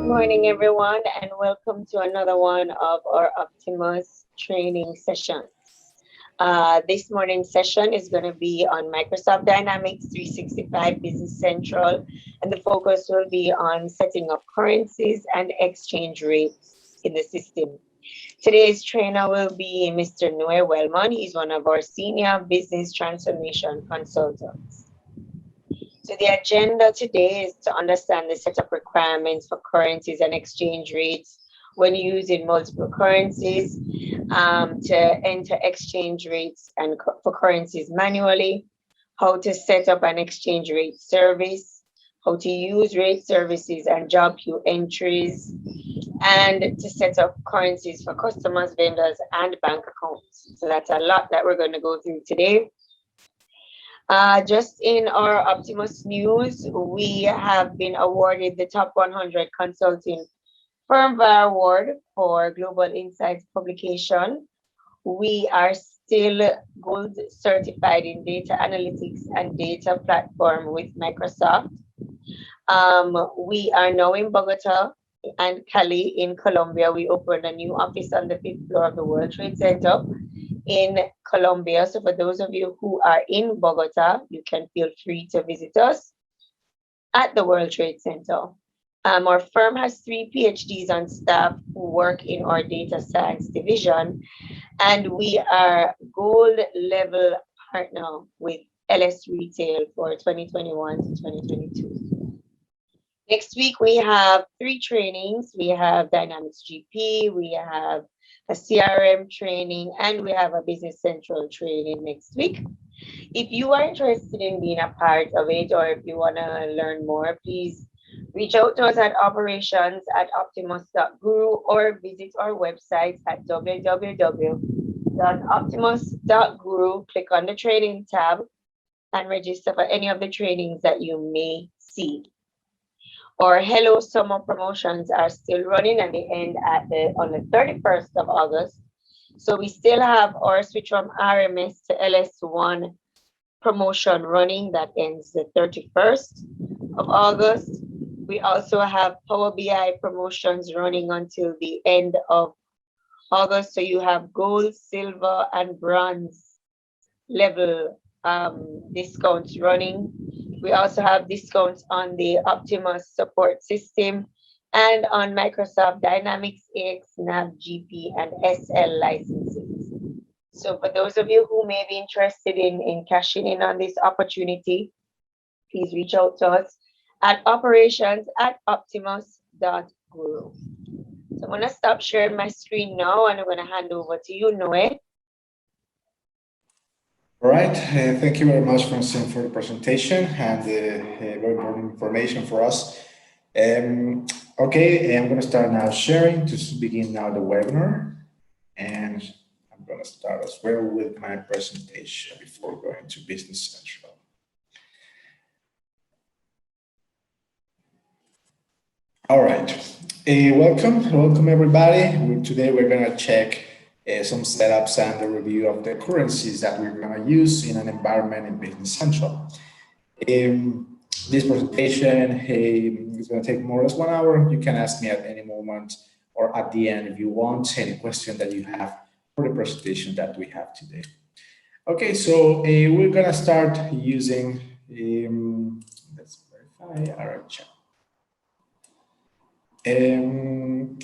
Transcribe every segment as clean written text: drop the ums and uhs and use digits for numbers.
Morning, everyone, and welcome to another one of our Optimus training sessions. This morning's session is going to be on Microsoft Dynamics 365 Business Central, and the focus will be on setting up currencies and exchange rates in the system. Today's trainer will be Mr. Noe Wellman. He's one of our senior business transformation consultants. So the agenda today is to understand the setup requirements for currencies and exchange rates when using multiple currencies, to enter exchange rates and for currencies manually, how to set up an exchange rate service, how to use rate services and job queue entries, and to set up currencies for customers, vendors, and bank accounts. So that's a lot that we're going to go through today. Just in our Optimus news, we have been awarded the Top 100 Consulting Firmware Award for Global Insights publication. We are still gold certified in data analytics and data platform with Microsoft. We are now in Bogota and Cali in Colombia. We opened a new office on the 5th floor of the World Trade Center in Colombia. So for those of you who are in Bogota, you can feel free to visit us at the World Trade Center. Our firm has 3 PhDs on staff who work in our data science division, and we are gold level partner with LS Retail for 2021 to 2022. Next week, we have 3 trainings. We have Dynamics GP, we have a CRM training, and we have a Business Central training next week. If you are interested in being a part of it, or if you want to learn more, please reach out to us at operations@optimus.guru or visit our website at www.optimus.guru. Click on the training tab and register for any of the trainings that you may see. Our Hello Summer promotions are still running and they end on the 31st of August. So we still have our switch from RMS to LS1 promotion running that ends the 31st of August. We also have Power BI promotions running until the end of August. So you have gold, silver, and bronze level discounts running. We also have discounts on the Optimus support system and on Microsoft Dynamics AX, NAV, GP, and SL licenses. So for those of you who may be interested in cashing in on this opportunity, please reach out to us at operations@optimus.guru. So I'm going to stop sharing my screen now and I'm going to hand over to you, Noe. All right, thank you very much, Francine, for the presentation and the very important information for us. Okay, I'm going to start now sharing to begin now the webinar. And I'm going to start as well with my presentation before going to Business Central. All right, welcome everybody. Today we're going to check some setups and a review of the currencies that we're going to use in an environment in Business Central. This presentation is going to take more or less 1 hour. You can ask me at any moment or at the end if you want any question that you have for the presentation that we have today. Okay, so we're going to start using, let's verify our chat.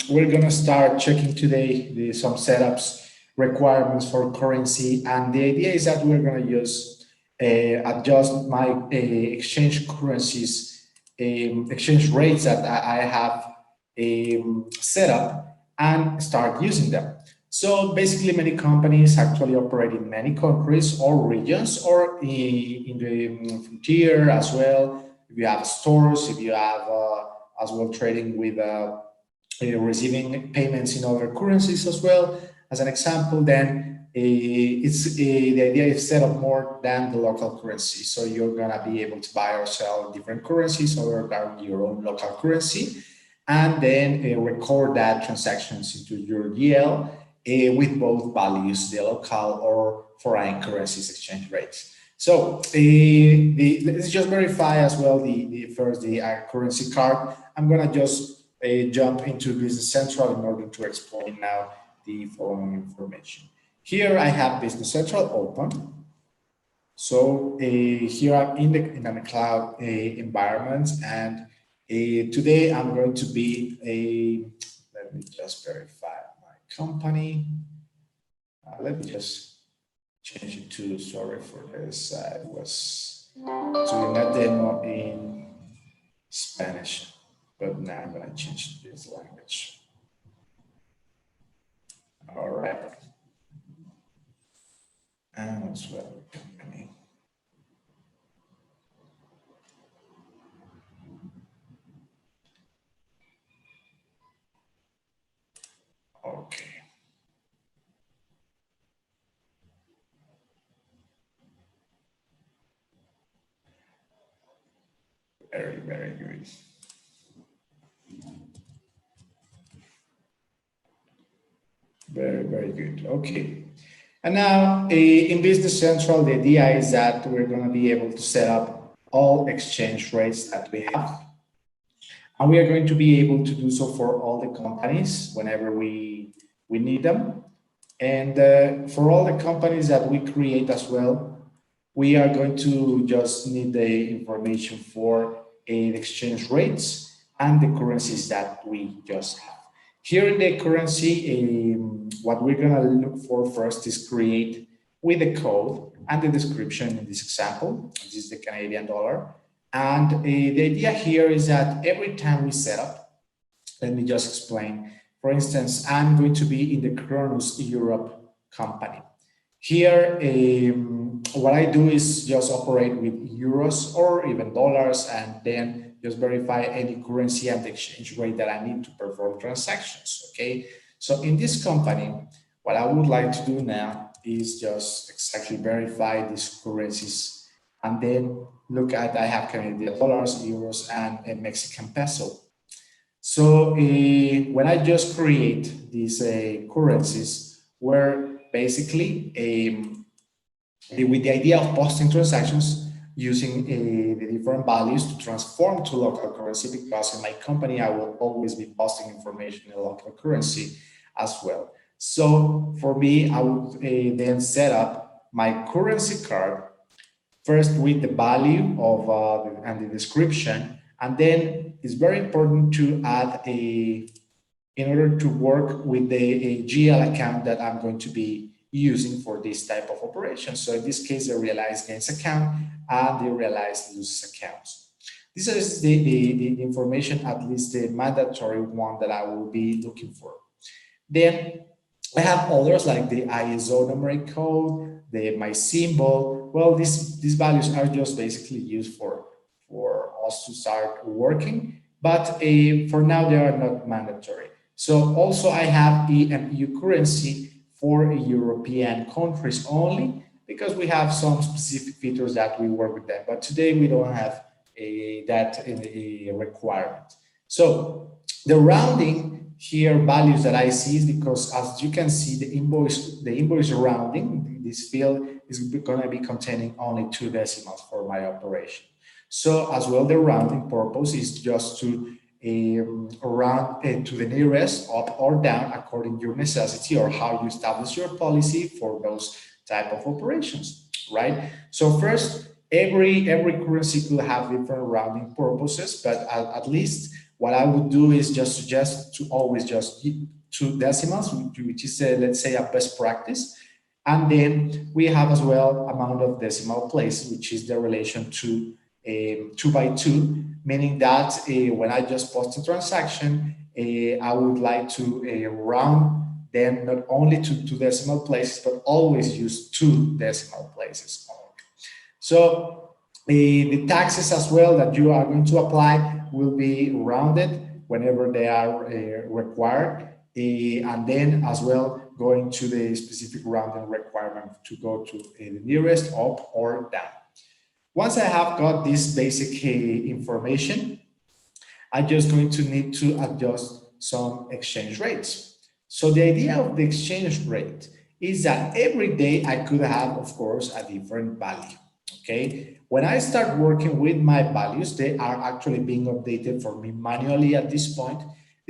We're going to start checking today some setups, requirements for currency, and the idea is that we're going to use adjust my exchange currencies, exchange rates that I have set up and start using them. So basically many companies actually operate in many countries or regions or in the frontier as well. If you have stores, if you have as well trading with receiving payments in other currencies as well. As an example, then the idea is set up more than the local currency. So you're gonna be able to buy or sell different currencies other than your own local currency, and then record that transactions into your GL with both values, the local or foreign currencies exchange rates. So let's just verify as well the currency card. I'm gonna just jump into Business Central in order to explain now the following information. Here I have Business Central open. So here I'm in a cloud environment, and today I'm going to be let me just verify my company. Let me just change it to, sorry for this, I was doing a demo in Spanish, but now I'm going to change this language. All right. And as well, company. Okay. Very, very good. Very, very good. Okay. And now in Business Central, the idea is that we're going to be able to set up all exchange rates that we have. And we are going to be able to do so for all the companies whenever we need them. And for all the companies that we create as well, we are going to just need the information for the exchange rates and the currencies that we just have. Here in the currency, what we're going to look for first is create with the code and the description in this example. This is the Canadian dollar. And the idea here is that every time we set up, let me just explain. For instance, I'm going to be in the Kronos Europe company. Here, what I do is just operate with euros or even dollars, and then just verify any currency and the exchange rate that I need to perform transactions, okay? So in this company, what I would like to do now is just exactly verify these currencies, and then look at, I have Canadian dollars, euros, and a Mexican peso. So when I just create these currencies, where basically with the idea of posting transactions using the different values to transform to local currency, because in my company, I will always be posting information in local currency as well. So for me, I would then set up my currency card first with the value of and the description, and then it's very important to add in order to work with the GL account that I'm going to be using for this type of operation. So in this case, the realized gains account and the realized losses accounts. This is the information, at least the mandatory one that I will be looking for. Then I have others like the ISO numeric code, my symbol. Well, these values are just basically used for us to start working, but for now they are not mandatory. So also I have EMU currency for European countries only, because we have some specific features that we work with them, but today we don't have that in a requirement. So the rounding here values that I see is because, as you can see, the invoice rounding, this field is going to be containing only 2 decimals for my operation. So as well, the rounding purpose is just to round to the nearest, up or down, according to your necessity or how you establish your policy for those type of operations, right? So first, every currency could have different rounding purposes, but at least what I would do is just suggest to always just 2 decimals, which is let's say a best practice. And then we have as well amount of decimal places, which is the relation to 2 by 2, meaning that when I just post a transaction, I would like to round them not only to 2 decimal places, but always use 2 decimal places. So the taxes as well that you are going to apply will be rounded whenever they are required. And then as well, going to the specific rounding requirement to go to the nearest, up or down. Once I have got this basic information, I'm just going to need to adjust some exchange rates. So the idea of the exchange rate is that every day I could have, of course, a different value, okay? When I start working with my values, they are actually being updated for me manually at this point.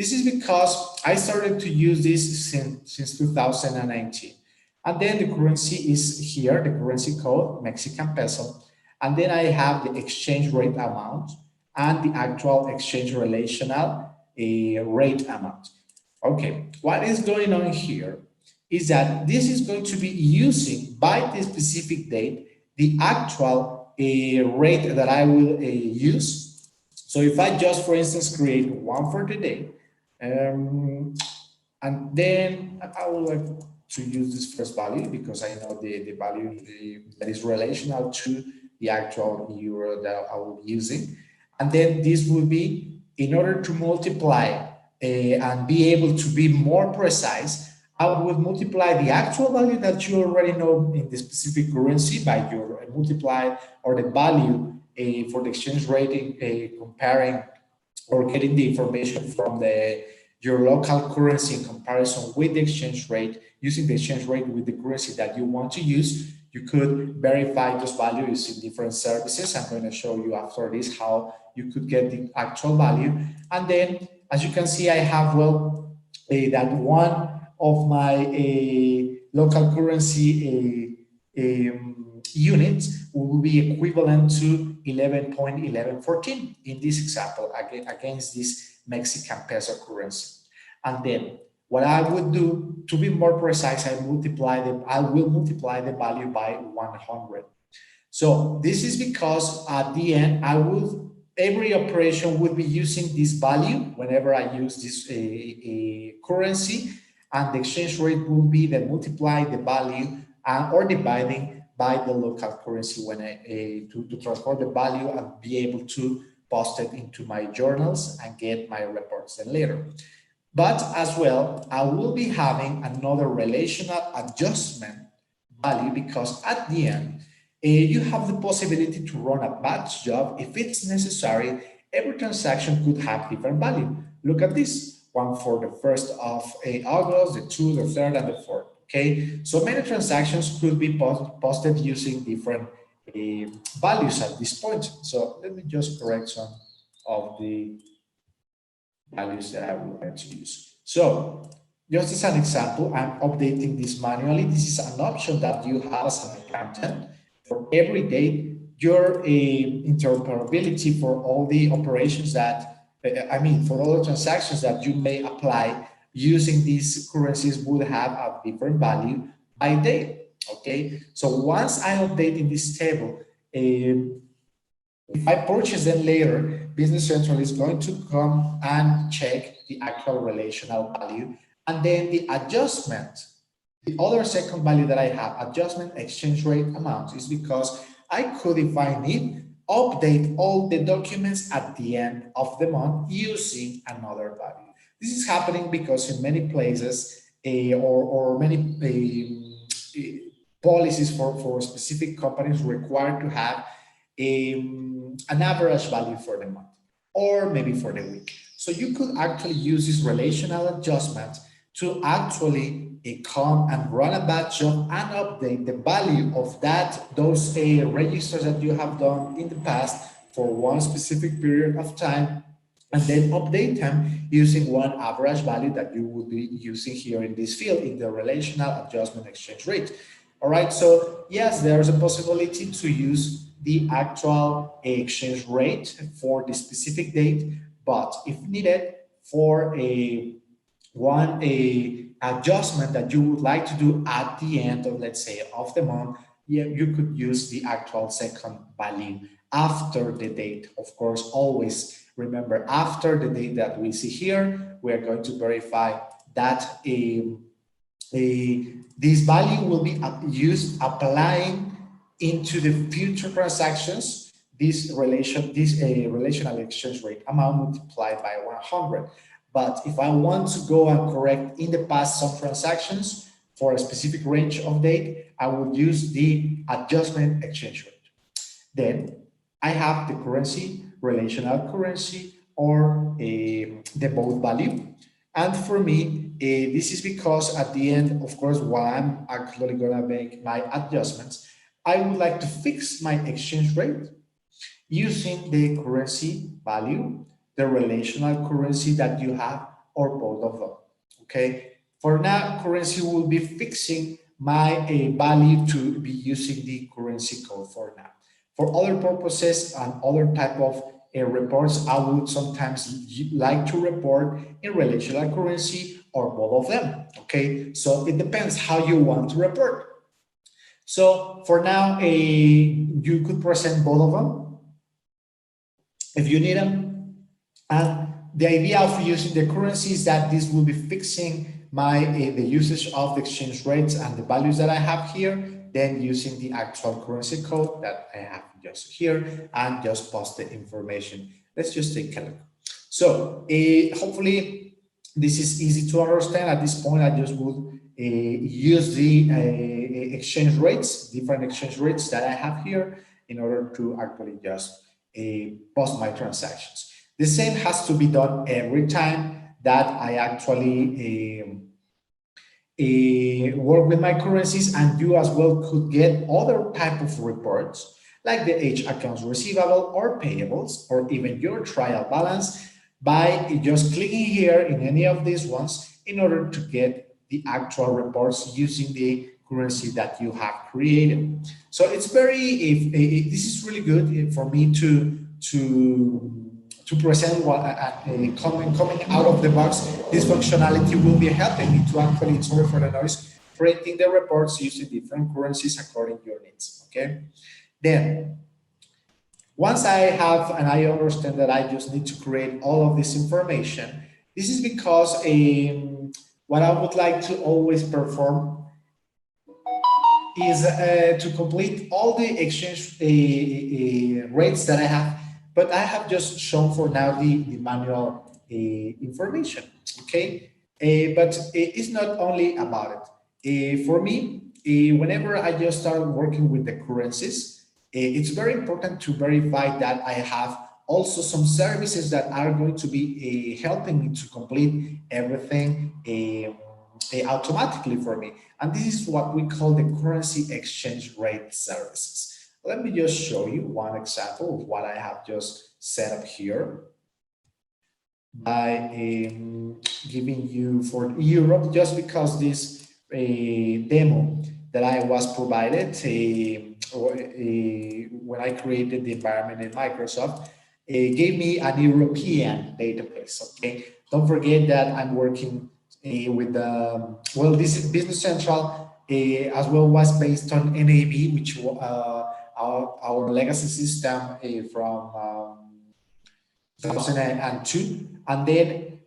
This is because I started to use this since 2019. And then the currency is here, the currency code, Mexican peso. And then I have the exchange rate amount and the actual exchange relational rate amount. Okay, what is going on here is that this is going to be using by the specific date the actual rate that I will use. So if I just, for instance, create one for today, and then I would like to use this first value because I know the value that is relational to the actual euro that I will be using. And then this will be in order to multiply and be able to be more precise. I will multiply the actual value that you already know in the specific currency by your multiply or the value for the exchange rate comparing or getting the information from the your local currency in comparison with the exchange rate, using the exchange rate with the currency that you want to use. You could verify those values in different services. I'm going to show you after this how you could get the actual value. And then, as you can see, I have, well, that one of my local currency units will be equivalent to 11.1114 in this example against this Mexican peso currency. And then what I would do to be more precise, I will multiply the value by 100. So this is because at the end, every operation would be using this value whenever I use this currency, and the exchange rate will be the multiply the value or dividing by the local currency when to transfer the value and be able to post it into my journals and get my reports then later. But as well, I will be having another relational adjustment value because at the end, you have the possibility to run a batch job if it's necessary. Every transaction could have different value. Look at this one for the 1st of August, the 2nd, the 3rd, and the 4th. Okay, so many transactions could be posted using different values at this point. So let me just correct some of the values that I would like to use. So just as an example, I'm updating this manually. This is an option that you have as an accountant for every day, your interoperability for all the operations that, for all the transactions that you may apply using these currencies would have a different value by day. Okay, so once I update in this table, if I purchase them later, Business Central is going to come and check the actual relational value, and then the adjustment, the other second value that I have, adjustment exchange rate amount, is because I could, if I need, update all the documents at the end of the month using another value. This is happening because in many places or many policies for specific companies require to have an average value for the month or maybe for the week. So you could actually use this relational adjustment to actually come and run a batch job and update the value of those registers that you have done in the past for one specific period of time, and then update them using one average value that you would be using here in this field in the relational adjustment exchange rate. All right, so yes, there's a possibility to use the actual exchange rate for the specific date, but if needed for a adjustment that you would like to do at the end of, let's say, of the month, yeah, you could use the actual second value after the date. Of course, always remember after the date that we see here, we are going to verify that this value will be used applying into the future transactions this relational exchange rate amount multiplied by 100. But if I want to go and correct in the past some transactions for a specific range of date, I would use the adjustment exchange rate. Then I have the currency, relational currency, or the both value. And for me, this is because at the end, of course, while I'm actually going to make my adjustments, I would like to fix my exchange rate using the currency value, the relational currency that you have, or both of them. Okay. For now, currency will be fixing my value to be using the currency code for now. For other purposes and other type of reports, I would sometimes like to report in relational currency or both of them. Okay, so it depends how you want to report. So for now, you could present both of them if you need them. And the idea of using the currency is that this will be fixing my the usage of the exchange rates and the values that I have here, then using the actual currency code that I have just here and just post the information. Let's just take a look. So hopefully this is easy to understand. At this point, I just would use the exchange rates, different exchange rates that I have here in order to actually just post my transactions. The same has to be done every time that I actually work with my currencies, and you as well could get other type of reports like the H accounts receivable or payables, or even your trial balance by just clicking here in any of these ones in order to get the actual reports using the currency that you have created. So it's very, this is really good for me to present what coming out of the box. This functionality will be helping me to actually, sorry for the noise, printing the reports using different currencies according to your needs. Okay. Then, once I have and I understand that I just need to create all of this information, this is because what I would like to always perform is to complete all the exchange rates that I have, but I have just shown for now the manual information, okay? But it's not only about it. For me, whenever I just start working with the currencies, it's very important to verify that I have also some services that are going to be helping me to complete everything automatically for me. And this is what we call the currency exchange rate services. Let me just show you one example of what I have just set up here by giving you for Europe, just because this demo that I was provided when I created the environment in Microsoft gave me an European database. Okay, don't forget that I'm working with well, this is Business Central as well was based on NAB, which our legacy system from 2002, and then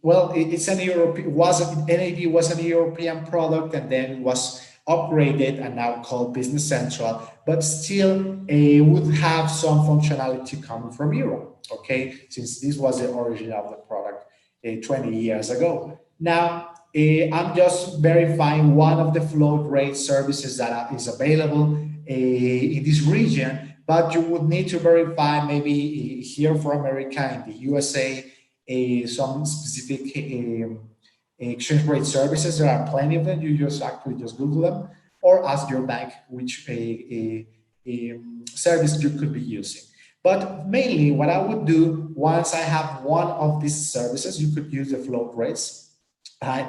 well, it's an European NAB was an European product, and then was upgraded and now called Business Central, but still would have some functionality coming from Europe. Okay, since this was the origin of the product 20 years ago. Now, I'm just verifying one of the float rate services that is available in this region, but you would need to verify maybe here for America, in the USA, some specific exchange rate services. There are plenty of them. You just actually just Google them or ask your bank which service you could be using. But mainly what I would do, once I have one of these services, you could use the float rates.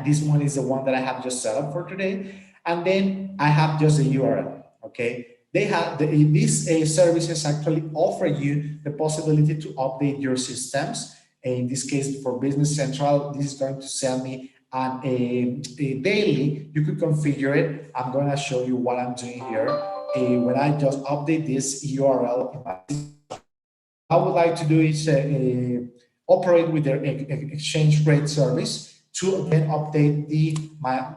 This one is the one that I have just set up for today. And then I have just a URL, okay? They have these services actually offer you the possibility to update your systems. In this case, for Business Central, this is going to sell me a daily. You could configure it. I'm going to show you what I'm doing here. When I just update this URL in my system, I would like to do is operate with their exchange rate service to then update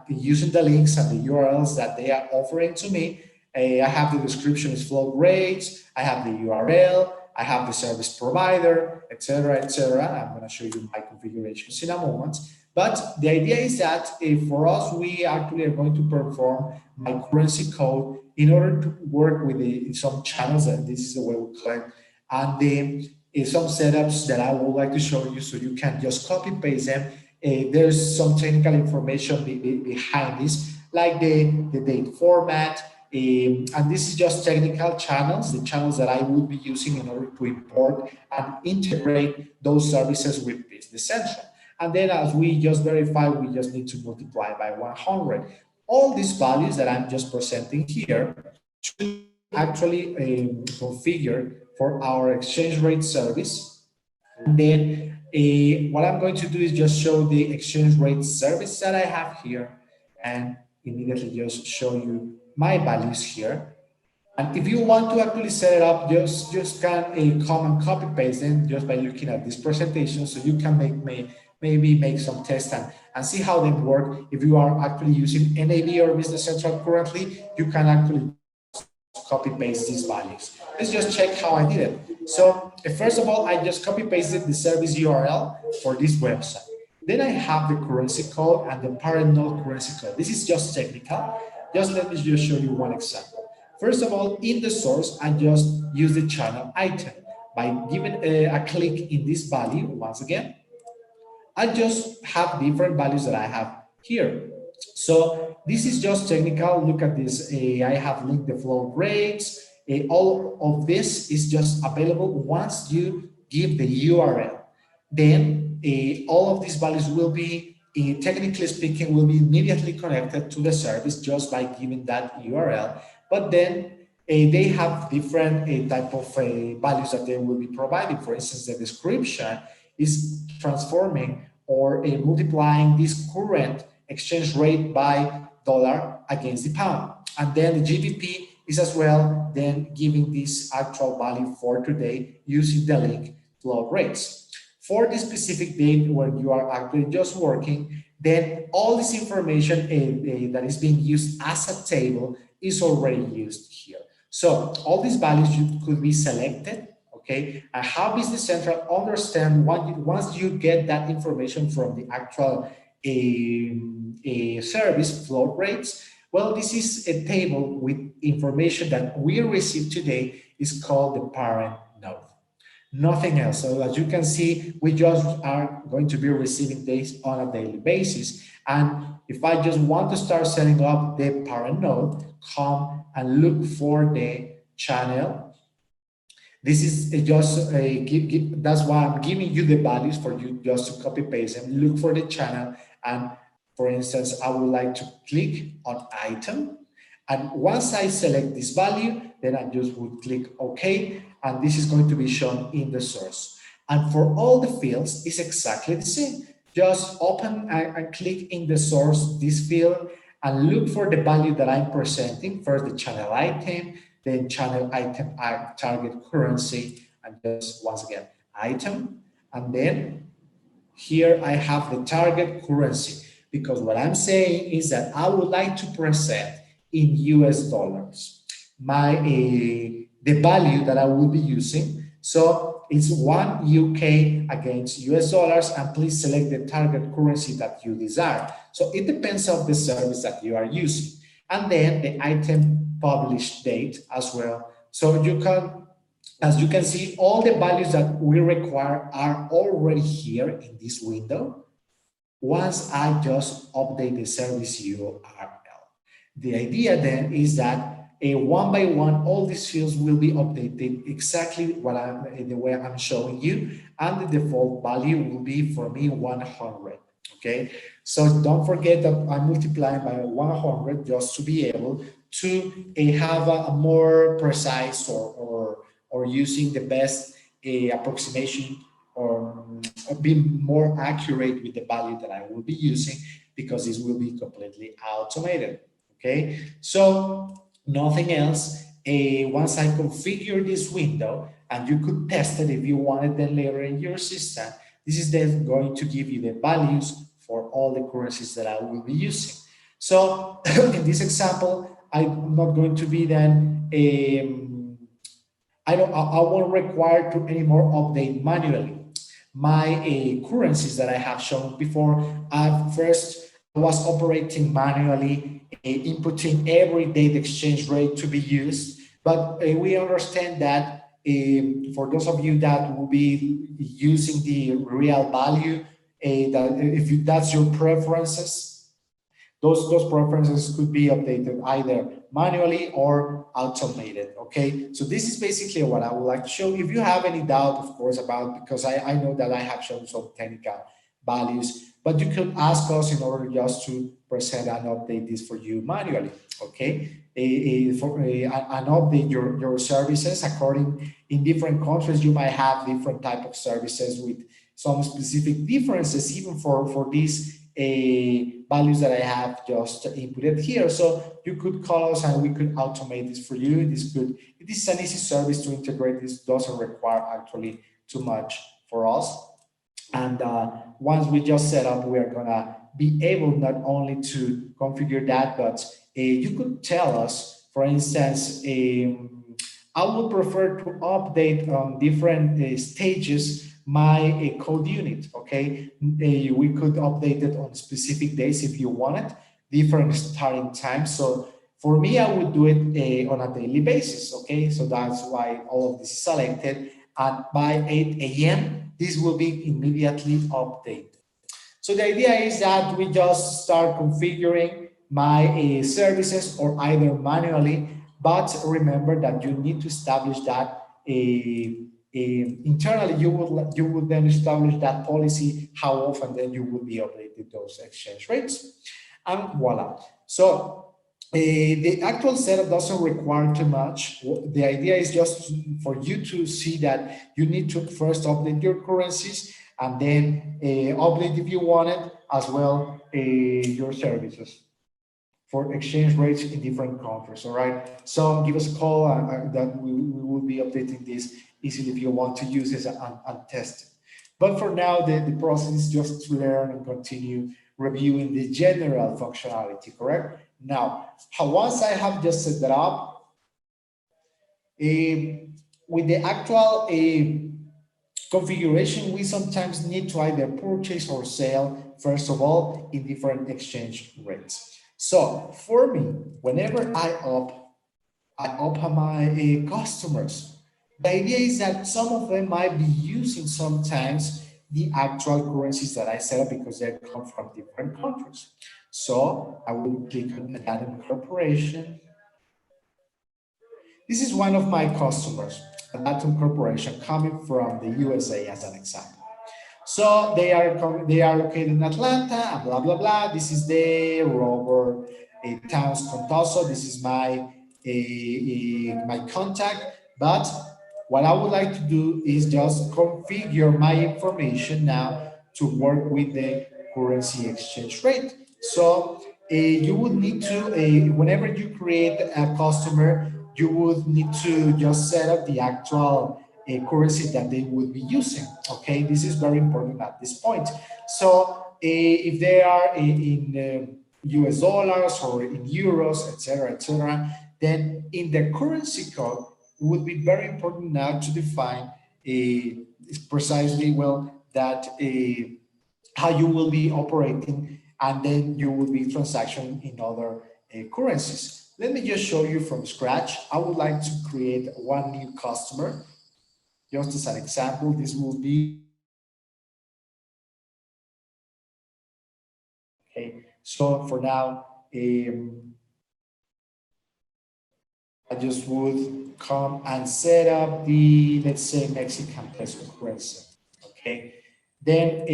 using the links and the URLs that they are offering to me. I have the description is float rates. I have the URL. I have the service provider, etc., etc. I'm going to show you my configurations in a moment. But the idea is that for us, we actually are going to perform my currency code in order to work with some channels, and this is the way we call it, and some setups that I would like to show you so you can just copy paste them. There's some technical information behind this, like the date format, and this is just technical channels, the channels that I would be using in order to import and integrate those services with Business Central. And then as we just verify, we just need to multiply by 100. All these values that I'm just presenting here should be actually configured for our exchange rate service. And then what I'm going to do is just show the exchange rate service that I have here and immediately just show you my values here. And if you want to actually set it up, just can come and copy paste them just by looking at this presentation, so you can maybe make some tests and see how they work. If you are actually using NAV or Business Central currently, you can actually just copy paste these values. Let's just check how I did it. So first of all, I just copy pasted the service URL for this website. Then I have the currency code and the parent node currency code. This is just technical. Just let me just show you one example. First of all, in the source, I just use the channel item. By giving a click in this value, once again, I just have different values that I have here. So this is just technical. Look at this. I have linked the flow rates. All of this is just available once you give the URL. Then all of these values will be, technically speaking, will be immediately connected to the service just by giving that URL. But then they have different type of values that they will be providing. For instance, the description is transforming or multiplying this current exchange rate by dollar against the pound. And then the GBP is as well then giving this actual value for today using the link flow rates. For the specific date when you are actually just working, then all this information that is being used as a table is already used here. So all these values could be selected, okay? And how Business Central understand once you get that information from the actual service flow rates. Well, this is a table with information that we received today is called the parent node. Nothing else. So as you can see, we just are going to be receiving this on a daily basis. And if I just want to start setting up the parent node, come and look for the channel. This is just that's why I'm giving you the values for you just to copy paste them. Look for the channel, and for instance, I would like to click on item, and once I select this value, then I just would click OK, and this is going to be shown in the source. And for all the fields, it's exactly the same. Just open and click in the source this field and look for the value that I'm presenting. First, the channel item, then channel item target currency, and just once again, item. And then here I have the target currency, because what I'm saying is that I would like to present in US dollars the value that I will be using. So it's 1 UK against US dollars, and please select the target currency that you desire. So it depends on the service that you are using. And then the item published date as well. So you can, as you can see, all the values that we require are already here in this window once I just update the service URL. The idea then is that one by one, all these fields will be updated exactly the way I'm showing you, and the default value will be for me 100. Okay, so don't forget that I'm multiplying by 100 just to be able to have a more precise or using the best approximation or be more accurate with the value that I will be using, because this will be completely automated. Okay, so nothing else. Once I configure this window, and you could test it if you wanted then later in your system, this is then going to give you the values for all the currencies that I will be using. So in this example, I'm not going to be then, I won't require to anymore update manually. My currencies that I have shown before, first I was operating manually, inputting every day the exchange rate to be used. But we understand that for those of you that will be using the real value, that if that's your preferences, those preferences could be updated either manually or automated. Okay, so this is basically what I would like to show. If you have any doubt, of course, about, because I know that I have shown some technical values, but you could ask us in order just to present and update this for you manually, okay? And update your services according in different countries. You might have different type of services with some specific differences, even for these values that I have just inputted here. So you could call us and we could automate this for you. It is an easy service to integrate. This doesn't require actually too much for us. And once we just set up, we are gonna be able not only to configure that, but you could tell us, for instance, I would prefer to update on different stages my code unit, okay? We could update it on specific days if you want it, different starting times. So for me, I would do it on a daily basis, okay? So that's why all of this is selected. And by 8 a.m., this will be immediately updated. So the idea is that we just start configuring my services or either manually, but remember that you need to establish that internally. You will then establish that policy, how often then you will be updating those exchange rates, and voila. So the actual setup doesn't require too much. The idea is just for you to see that you need to first update your currencies and then update, if you want it, as well your services for exchange rates in different countries. All right. So give us a call that we will be updating this easily if you want to use this and test it. But for now, the process is just to learn and continue reviewing the general functionality, correct? Now, once I have just set that up, with the actual configuration, we sometimes need to either purchase or sell, first of all, in different exchange rates. So for me, whenever I up my customers, the idea is that some of them might be using sometimes the actual currencies that I set up because they come from different countries. So I will click on that incorporation. This is one of my customers, a Latin corporation coming from the USA as an example. So they are located in Atlanta and blah blah blah. This is the Robert Towns Contoso. This is my contact. But what I would like to do is just configure my information now to work with the currency exchange rate. So you would need to, whenever you create a customer, you would need to just set up the actual currency that they would be using. Okay, this is very important at this point. So if they are in US dollars or in euros, etc., then in the currency code would be very important now to define precisely well that how you will be operating, and then you will be transacting in other currencies. Let me just show you from scratch. I would like to create one new customer. Just as an example, this will be, okay. So for now, I just would come and set up the, let's say, Mexican peso currency. Okay. Then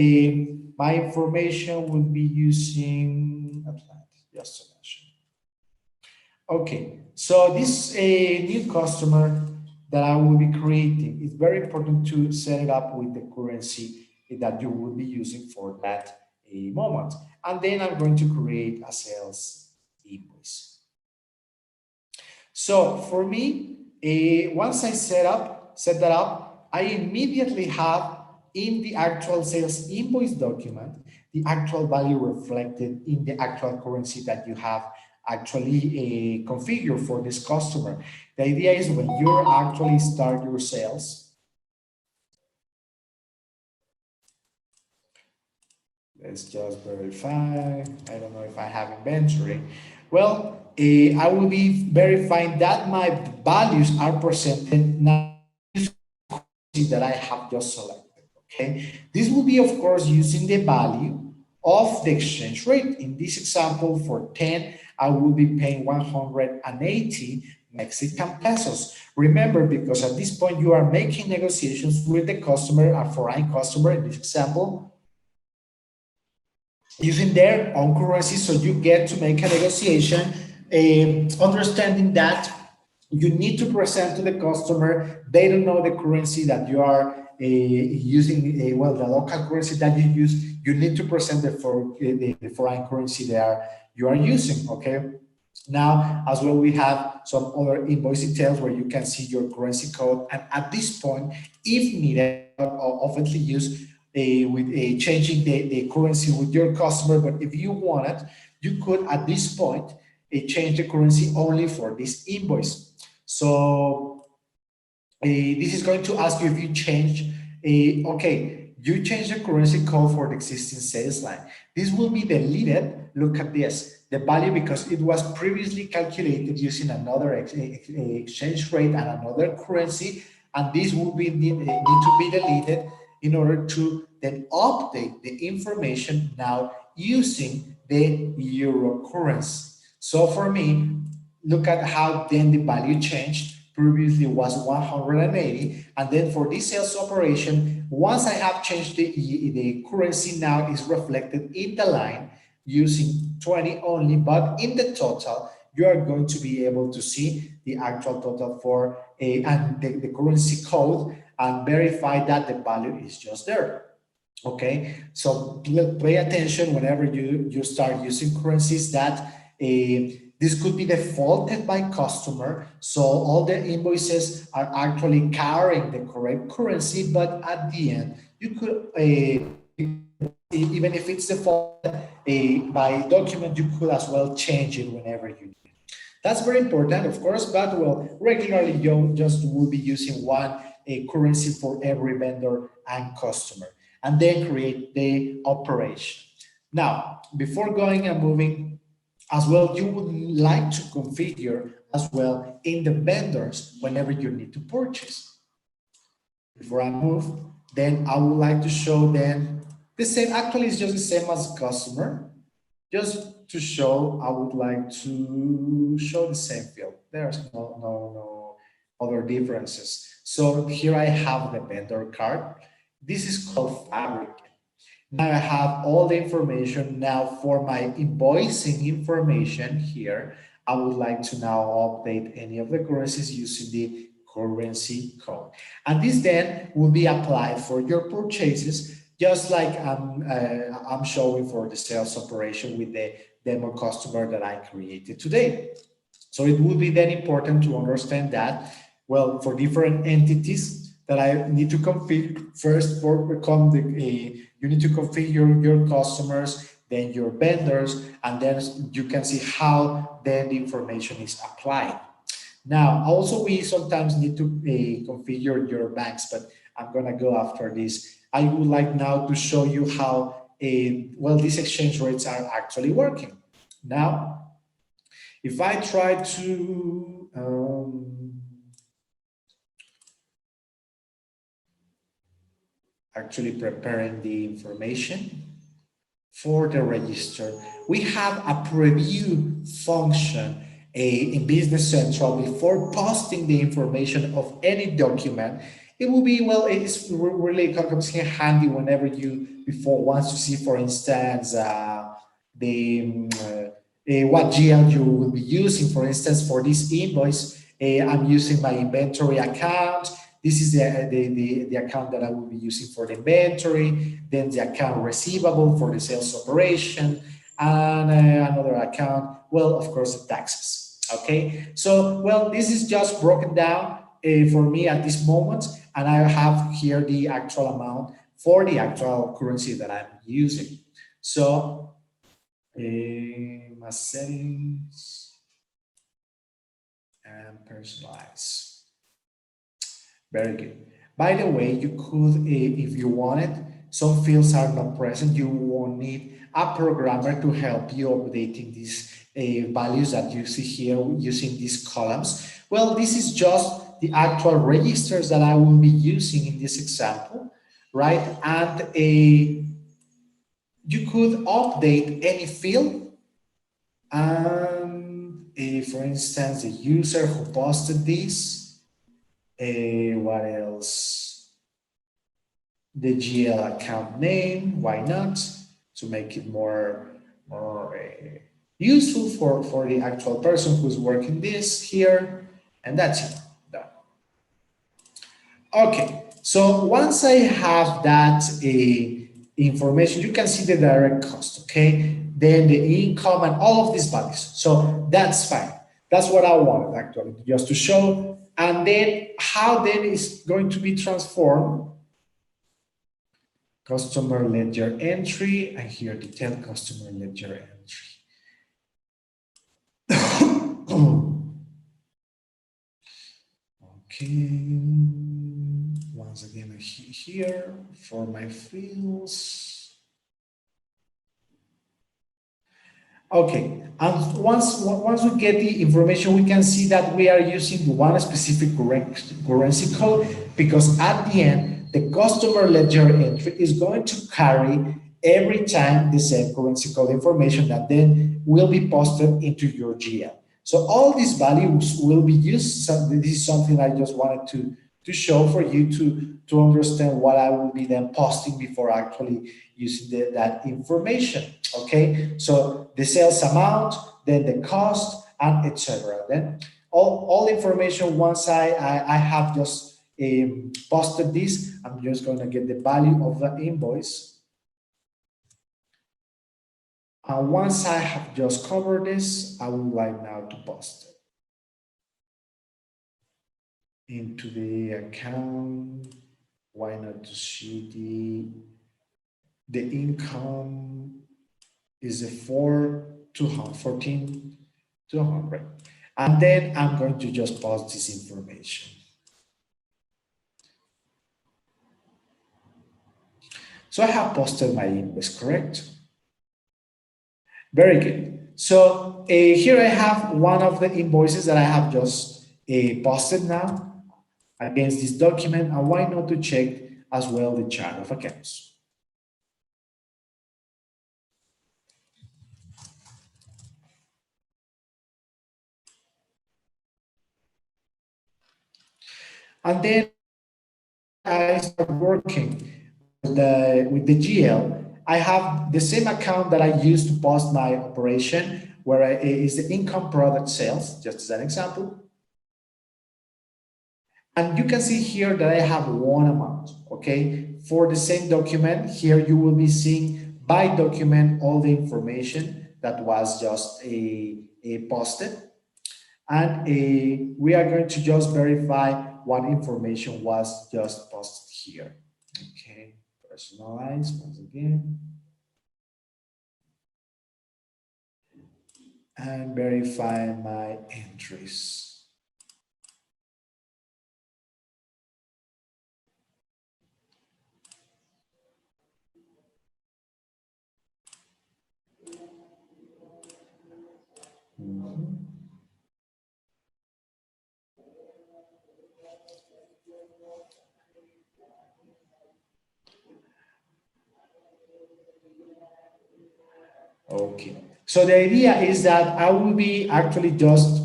my information will be using Atlantic, just to mention. Okay, so this new customer that I will be creating, it's very important to set it up with the currency that you will be using for that moment. And then I'm going to create a sales invoice. So for me, once I set that up, I immediately have in the actual sales invoice document, the actual value reflected in the actual currency that you have actually configured for this customer. The idea is when you actually start your sales, let's just verify. I don't know if I have inventory. Well, I will be verifying that my values are presented now that I have just selected. Okay, this will be, of course, using the value of the exchange rate. In this example, for 10, I will be paying 180 Mexican pesos. Remember, because at this point you are making negotiations with the customer, a foreign customer in this example, using their own currency, so you get to make a negotiation, understanding that you need to present to the customer. They don't know the currency that you are using, well, the local currency that you use. You need to present the foreign currency you are using, okay? Now, as well, we have some other invoice details where you can see your currency code. And at this point, if needed, often use with changing the currency with your customer. But if you want it, you could at this point change the currency only for this invoice. So this is going to ask you if you change, okay, you change the currency code for the existing sales line. This will be deleted. Look at this, the value, because it was previously calculated using another exchange rate and another currency, and this will be need to be deleted in order to then update the information now using the euro currency. So for me, look at how then the value changed. Previously was 180, and then for this sales operation, once I have changed the currency, now is reflected in the line using 20 only, but in the total, you are going to be able to see the actual total for and the currency code, and verify that the value is just there. Okay, so pay attention whenever you start using currencies that this could be defaulted by customer, so all the invoices are actually carrying the correct currency, but at the end you could even if it's defaulted by document, you could as well change it whenever you need. That's very important, of course, but well, regularly you just will be using one currency for every vendor and customer, and then create the operation. Now, before going and moving, as well, you would like to configure as well in the vendors whenever you need to purchase. Before I move, then I would like to show them the same. Actually, it's just the same as customer. Just to show, I would like to show the same field. There's no other differences. So here I have the vendor card. This is called fabric. Now I have all the information. Now for my invoicing information here, I would like to now update any of the currencies using the currency code. And this then will be applied for your purchases, just like I'm showing for the sales operation with the demo customer that I created today. So it would be then important to understand that, well, for different entities that I need to configure first for become you need to configure your customers, then your vendors, and then you can see how then the information is applied. Now, also we sometimes need to configure your banks, but I'm gonna go after this. I would like now to show you how, well, these exchange rates are actually working. Now, if I try to, actually preparing the information for the register, we have a preview function in Business Central before posting the information of any document. It will be, well, it's really comes in handy whenever you before wants to see, for instance, what GL you will be using. For instance, for this invoice, I'm using my inventory account. This is the account that I will be using for the inventory, then the account receivable for the sales operation, and another account, well, of course, the taxes. Okay, so, well, this is just broken down for me at this moment, and I have here the actual amount for the actual currency that I'm using. So, my settings and personalize. Very good. By the way, you could, if you wanted, some fields are not present. You won't need a programmer to help you updating these values that you see here using these columns. Well, this is just the actual registers that I will be using in this example, right? And you could update any field. And for instance, the user who posted this, what else? The GL account name, why not? to make it more useful for the actual person who's working this here, and that's it. Done. Okay, so once I have that information, you can see the direct cost, okay? Then the income and all of these values. So that's fine. That's what I wanted actually, just to show. And then how then is going to be transformed. Customer ledger entry, and here detailed customer ledger entry. Okay, once again here for my fields. Okay, and once we get the information, we can see that we are using one specific currency code, because at the end, the customer ledger entry is going to carry every time the same currency code information that then will be posted into your GL. So all these values will be used. So this is something I just wanted to show for you to understand what I will be then posting before actually using that information. Okay, so the sales amount, then the cost, and etc. Then all information, once I have just posted this, I'm just going to get the value of the invoice. And once I have just covered this, I would like now to post it into the account. Why not to see the income is a 14,200. And then I'm going to just post this information. So I have posted my invoice, correct? Very good. So here I have one of the invoices that I have just posted now against this document. And why not to check as well the chart of accounts? And then I start working with the GL. I have the same account that I used to post my operation, where is the income product sales, just as an example. And you can see here that I have one amount, okay? For the same document, here you will be seeing by document all the information that was just posted. And we are going to just verify what information was just posted here. Okay, personalize once again. And verify my entries. Okay, so the idea is that I will be actually just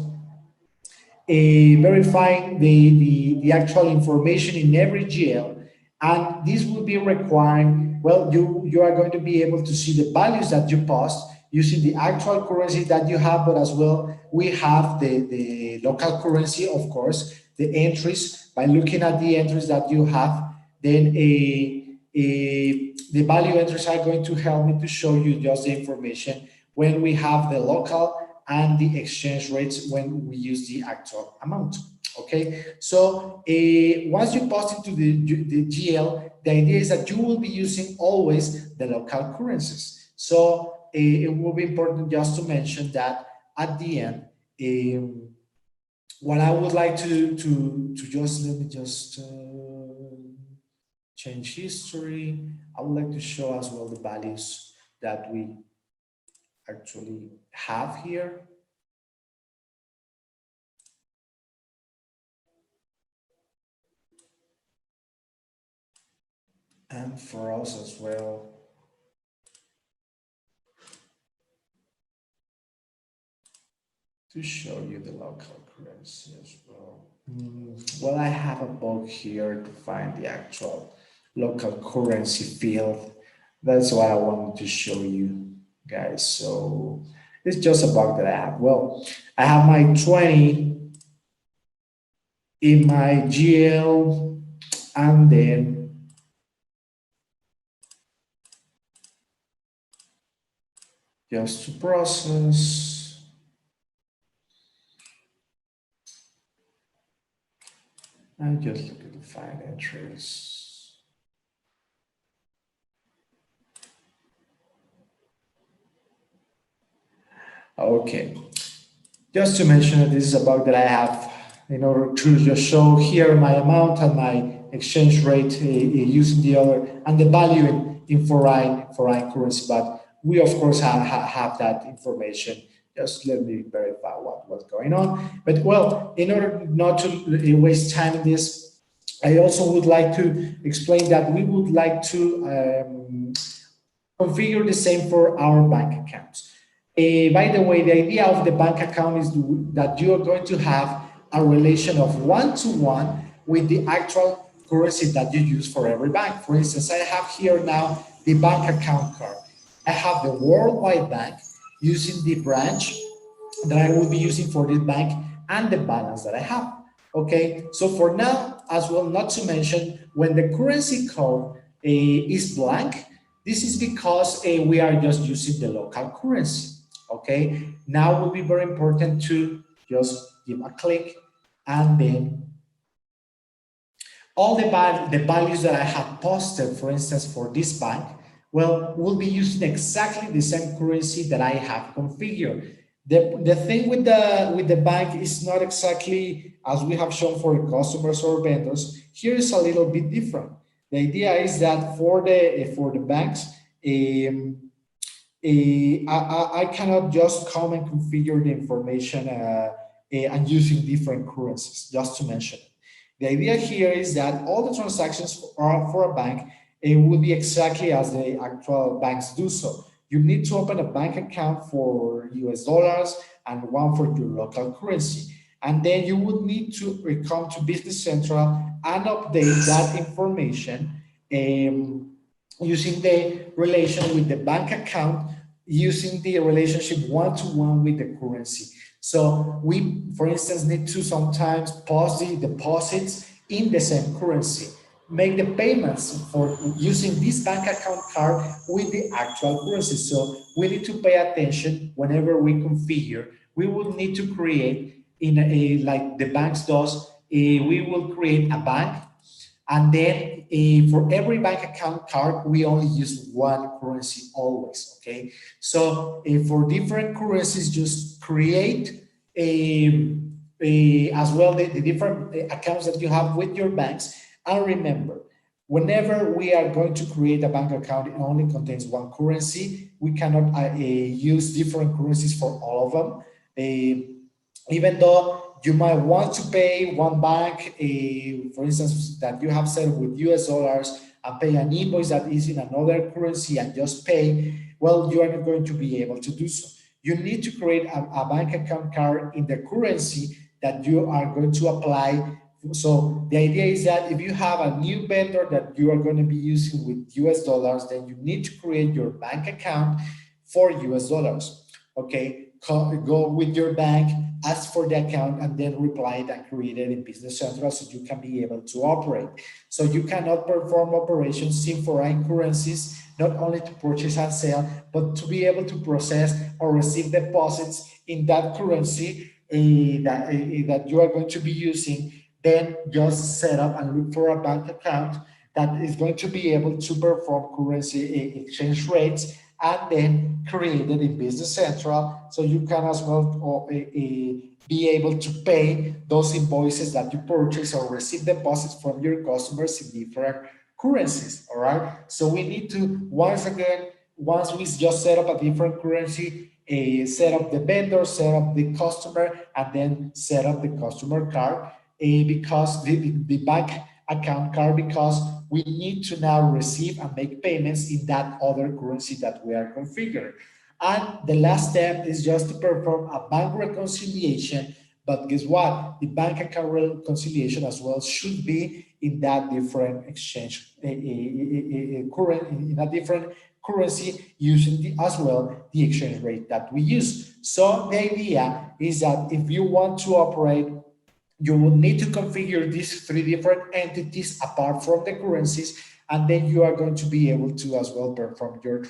verifying the actual information in every GL, and this will be requiring, well, you are going to be able to see the values that you post using the actual currency that you have, but as well, we have the local currency, of course, the entries. By looking at the entries that you have, then the value entries are going to help me to show you just the information when we have the local and the exchange rates when we use the actual amount. Okay, so once you post into the GL, the idea is that you will be using always the local currencies. So it will be important just to mention that at the end, what I would like to just, let me just change history. I would like to show as well the values that we actually have here. And for us as well, to show you the local currency as well. Well, I have a bug here to find the actual local currency field. That's what I wanted to show you guys. So it's just a bug that I have. Well, I have my 20 in my GL, and then just to process, and just look at the file entries. Okay, just to mention that this is a bug that I have in order to just show here my amount and my exchange rate using the other and the value in foreign currency. But we of course have that information. Just let me verify what's going on. But well, in order not to waste time in this, I also would like to explain that we would like to configure the same for our bank accounts. By the way, the idea of the bank account is that you are going to have a relation of one-to-one with the actual currency that you use for every bank. For instance, I have here now the bank account card. I have the worldwide bank using the branch that I will be using for this bank and the balance that I have. Okay, so for now, as well, not to mention when the currency code is blank, this is because we are just using the local currency. Okay, now it will be very important to just give a click and then all the values that I have posted, for instance, for this bank, well, we'll be using exactly the same currency that I have configured. The thing with the bank is not exactly as we have shown for the customers or vendors. Here is a little bit different. The idea is that for the banks, I cannot just come and configure the information and using different currencies, just to mention it. The idea here is that all the transactions for a bank, it will be exactly as the actual banks do so. You need to open a bank account for US dollars and one for your local currency. And then you would need to come to Business Central and update that information using the relation with the bank account, using the relationship one-to-one with the currency. So we, for instance, need to sometimes pause the deposits in the same currency, make the payments for using this bank account card with the actual currency. So we need to pay attention whenever we configure. We will need to create in like the banks does, we will create a bank, and then for every bank account card, we only use one currency always, okay? So for different currencies, just create as well the different accounts that you have with your banks. And remember, whenever we are going to create a bank account, it only contains one currency. We cannot use different currencies for all of them. Even though you might want to pay one bank, for instance, that you have set with US dollars and pay an invoice that is in another currency and just pay, well, you are not going to be able to do so. You need to create a bank account card in the currency that you are going to apply. So the idea is that if you have a new vendor that you are going to be using with US dollars, then you need to create your bank account for US dollars. Okay, go with your bank, ask for the account, and then reply it and create it in Business Central so you can be able to operate. So you cannot perform operations in foreign currencies, not only to purchase and sell, but to be able to process or receive deposits in that currency that you are going to be using. Then just set up and look for a bank account that is going to be able to perform currency exchange rates and then create it in Business Central so you can as well be able to pay those invoices that you purchase or receive deposits from your customers in different currencies, all right? So we need to, once again, once we just set up a different currency, set up the vendor, set up the customer, and then set up the customer card because the bank account card, because we need to now receive and make payments in that other currency that we are configuring. And the last step is just to perform a bank reconciliation But guess what? The bank account reconciliation as well should be in that different exchange, current in a different currency using as well the exchange rate that we use. So the idea is that if you want to operate, you will need to configure these three different entities apart from the currencies, and then you are going to be able to as well perform your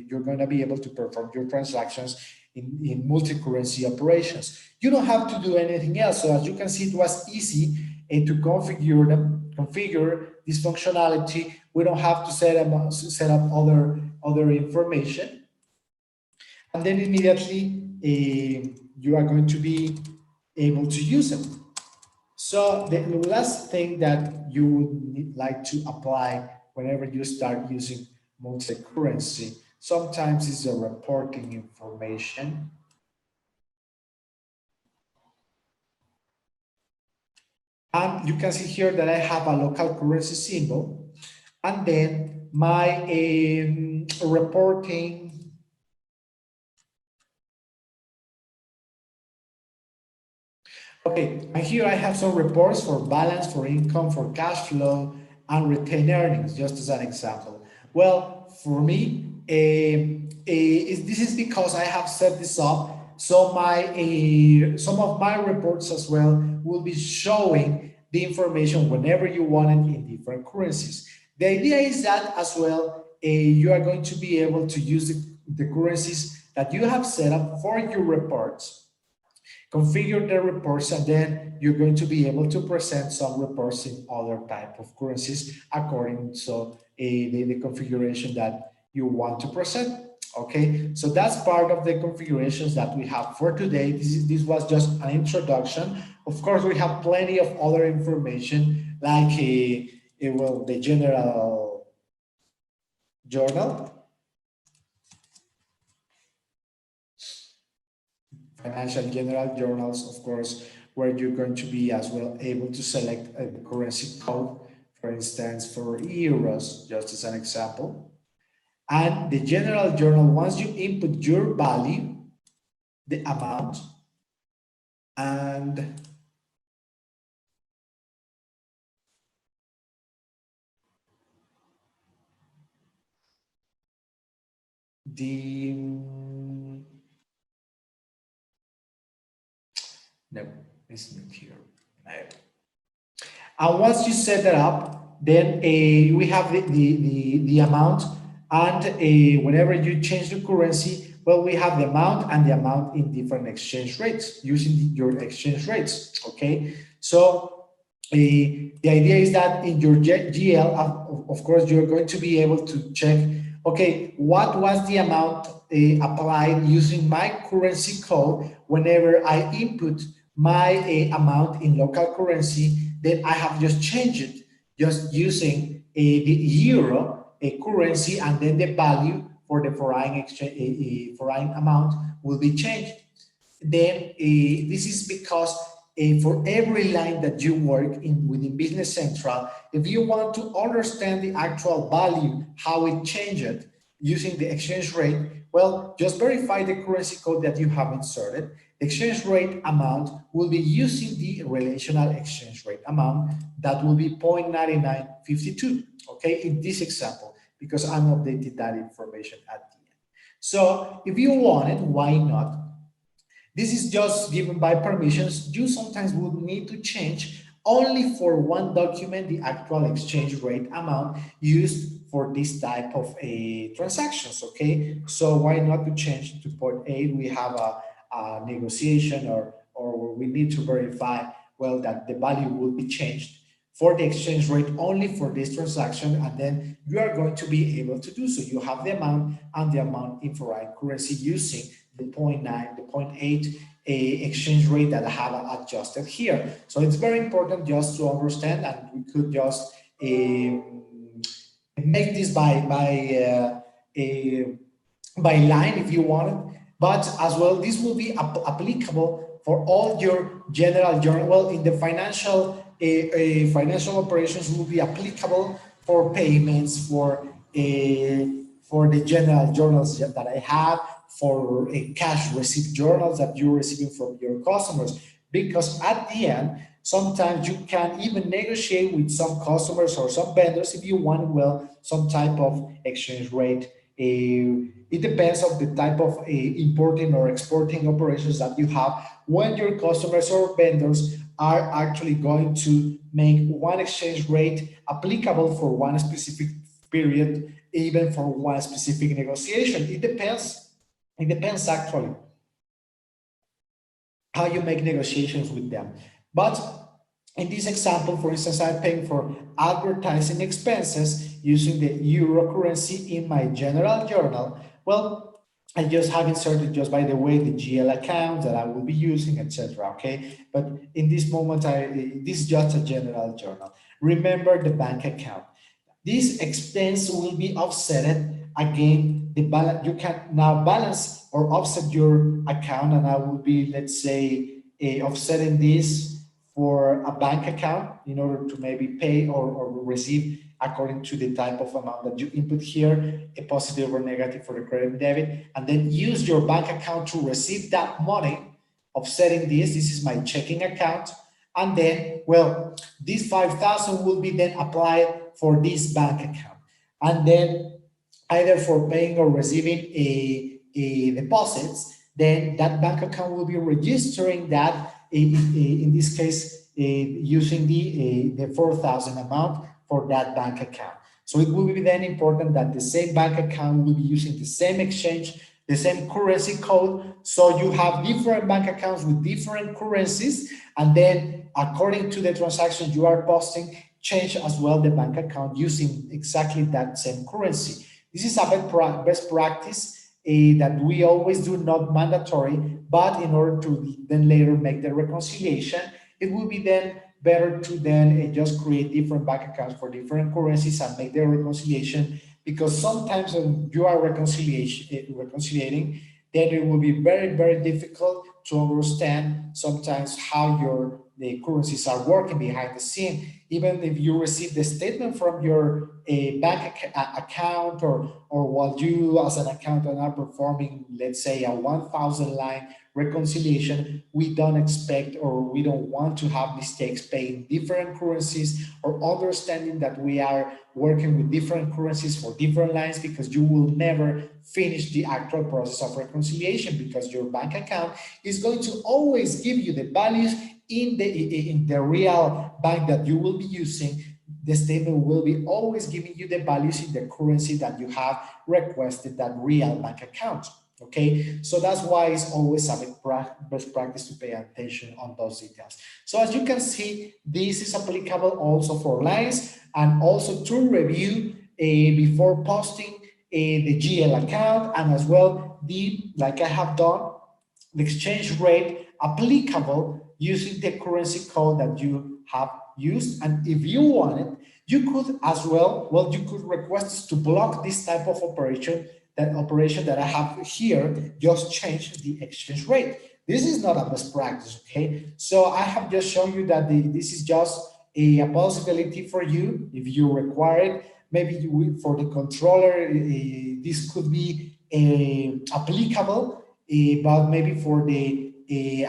you're going to be able to perform your transactions in multi-currency operations. You don't have to do anything else. So as you can see, it was easy to configure this functionality. We don't have to set up other information, and then immediately you are going to be able to use them. So the last thing that you would like to apply whenever you start using multi-currency, sometimes is the reporting information. And you can see here that I have a local currency symbol, and then my reporting Okay, and here I have some reports for balance, for income, for cash flow, and retained earnings, just as an example. Well, for me, this is because I have set this up, so my some of my reports as well will be showing the information whenever you want it in different currencies. The idea is that as well, you are going to be able to use the currencies that you have set up for your reports, configure the reports, and then you're going to be able to present some reports in other type of currencies according to the configuration that you want to present. Okay, so that's part of the configurations that we have for today. This was just an introduction. Of course, we have plenty of other information like well, the general journal, financial general journals, of course, where you're going to be as well able to select a currency code, for instance, for euros, just as an example. And the general journal, once you input your value, the amount, and the, no, it's not here. No. And once you set that up, then we have the amount, and whenever you change the currency, well, we have the amount and the amount in different exchange rates using your exchange rates. Okay, so the idea is that in your GL, of course, you're going to be able to check, okay, what was the amount applied using my currency code whenever I input my amount in local currency, then I have just changed it just using the euro currency, and then the value for the foreign exchange, foreign amount will be changed. Then this is because for every line that you work in within Business Central, if you want to understand the actual value, how it changed using the exchange rate, well, just verify the currency code that you have inserted. The exchange rate amount will be using the relational exchange rate amount that will be 0.9952, okay, in this example, because I'm updating that information at the end. So if you want it, why not? This is just given by permissions. You sometimes would need to change only for one document the actual exchange rate amount used for this type of transactions, okay? So why not to change to port 8? We have a negotiation, or we need to verify, well, that the value will be changed for the exchange rate only for this transaction, and then you are going to be able to do so. You have the amount and the amount in foreign currency using the 0.9, the 0.8 exchange rate that I have adjusted here. So it's very important just to understand, and we could just make this by line if you want it, but as well, this will be applicable for all your general journal. Well, in the financial operations will be applicable for payments, for the general journals that I have, for cash receipt journals that you're receiving from your customers. because at the end, sometimes you can even negotiate with some customers or some vendors if you want, well, some type of exchange rate. It depends on the type of importing or exporting operations that you have when your customers or vendors are actually going to make one exchange rate applicable for one specific period, even for one specific negotiation. It depends. It depends actually how you make negotiations with them. But in this example, for instance, I'm paying for advertising expenses using the euro currency in my general journal. Well, I just have inserted, just by the way, the GL account that I will be using, etc. Okay, but in this moment, this is just a general journal. Remember the bank account. This expense will be offset again. The balance, you can now balance or offset your account, and I will be, let's say, offsetting this for a bank account in order to maybe pay or receive according to the type of amount that you input here, a positive or negative for the credit and debit, and then use your bank account to receive that money, offsetting this. This is my checking account. And then, well, this 5,000 will be then applied for this bank account. And then either for paying or receiving a deposits, then that bank account will be registering that in this case using the 4,000 amount for that bank account. So it will be then important that the same bank account will be using the same exchange, the same currency code. So you have different bank accounts with different currencies, and then according to the transaction you are posting, change as well the bank account using exactly that same currency. This is a best practice that we always do, not mandatory, but in order to then later make the reconciliation, it will be then better to then just create different bank accounts for different currencies and make the reconciliation, because sometimes when you are reconciliating, then it will be very, very difficult to understand sometimes how the currencies are working behind the scene. Even if you receive the statement from your bank account, or while you as an accountant are performing, let's say, a 1,000 line reconciliation, we don't expect or we don't want to have mistakes paying different currencies, or understanding that we are working with different currencies for different lines, because you will never finish the actual process of reconciliation, because your bank account is going to always give you the values in the real bank that you will be using. The statement will be always giving you the values in the currency that you have requested that real bank account. Okay, so that's why it's always a best practice to pay attention on those details. So as you can see, this is applicable also for lines, and also to review before posting the GL account, and as well like I have done, the exchange rate applicable using the currency code that you have used. And if you want it, you could as well, you could request us to block this type of operation, that I have here, just change the exchange rate. This is not a best practice, okay? So I have just shown you that this is just a possibility for you if you require it. Maybe for the controller, this could be applicable, but maybe for the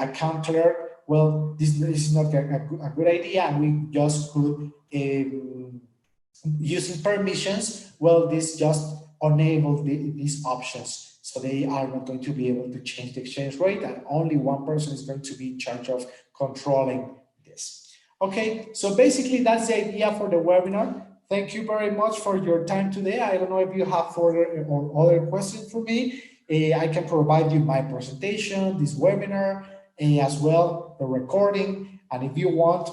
account clerk, well, this is not a good idea, and we just could, using permissions, well, this just enable these options. So they are not going to be able to change the exchange rate, and only one person is going to be in charge of controlling this. Okay, so basically that's the idea for the webinar. Thank you very much for your time today. I don't know if you have further or other questions for me. I can provide you my presentation, this webinar, as well the recording. And if you want,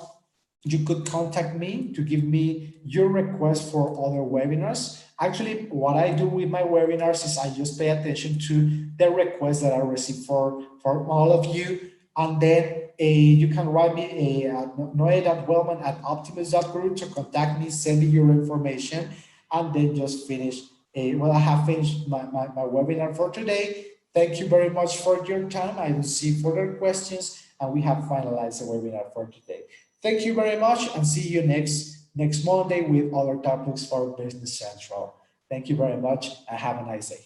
you could contact me to give me your request for other webinars. Actually, what I do with my webinars is I just pay attention to the requests that I receive for all of you. And then you can write me at noe.wellman@optimus.guru to contact me, send me your information, and then just finish. I have finished my webinar for today. Thank you very much for your time. I will see further questions, and we have finalized the webinar for today. Thank you very much, and see you next Monday with other topics for Business Central. Thank you very much, and have a nice day.